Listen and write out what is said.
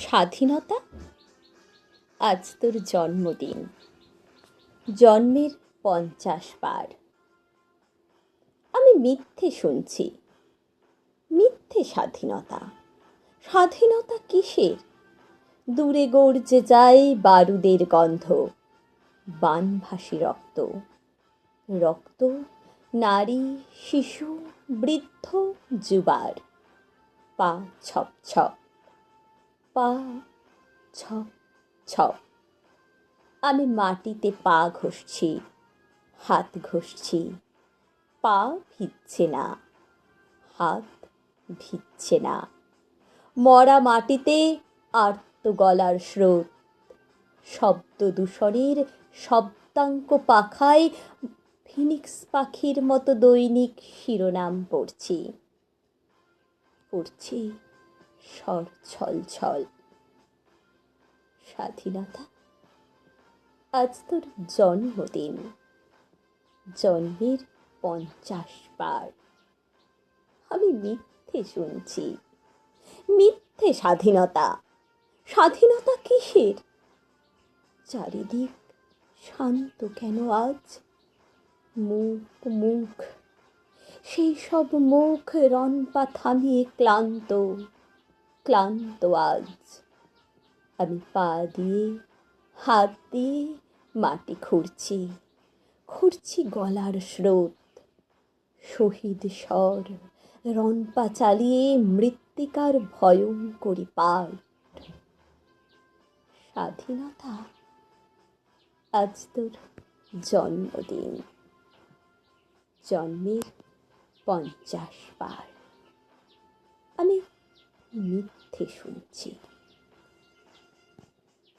স্বাধীনতা, আজ তোর জন্মদিন, জন্মের 50 বার। আমি মিথ্যে শুনছি, মিথ্যে স্বাধীনতা। স্বাধীনতা কিসের? দূরে গর্জে যায় বারুদের গন্ধ, বানভাসী রক্ত, রক্ত নারী, শিশু, বৃদ্ধ, যুবার। পা ছপ ছপ, পা ছপ ছপ। আমি মাটিতে পা ঘষছি, হাত ঘষছি, পা ভিজছে না, হাত ভিজছে না। মরা মাটিতে আর্ত গলার স্রোত, শব্দ দূষণের শব্দাঙ্ক পাখায় ফিনিক্স পাখির মতো দৈনিক শিরোনাম পড়ছি, পড়ছি স্বর ছল ছল। স্বাধীনতা, আজ তোর জন্মদিন, জন্মের 50 বার। আমি মিথ্যে শুনছি, মিথ্যে স্বাধীনতা। স্বাধীনতা কিসের? চারিদিক শান্ত কেন আজ? মুখ মুখ, সেই সব মুখ রণপা থামিয়ে ক্লান্ত, ক্লান্ত আজ। আমি পা দিয়ে, হাত দিয়ে মাটি খুঁড়ছি, খুঁড়ছি গলার স্রোত। শহীদ স্বর রণপা চালিয়ে মৃত্তিকার ভয়ঙ্করী পাঠ। স্বাধীনতা, আজ তোর জন্মদিন, জন্মের 50 বার। আমি মিথ্যে শুনছি।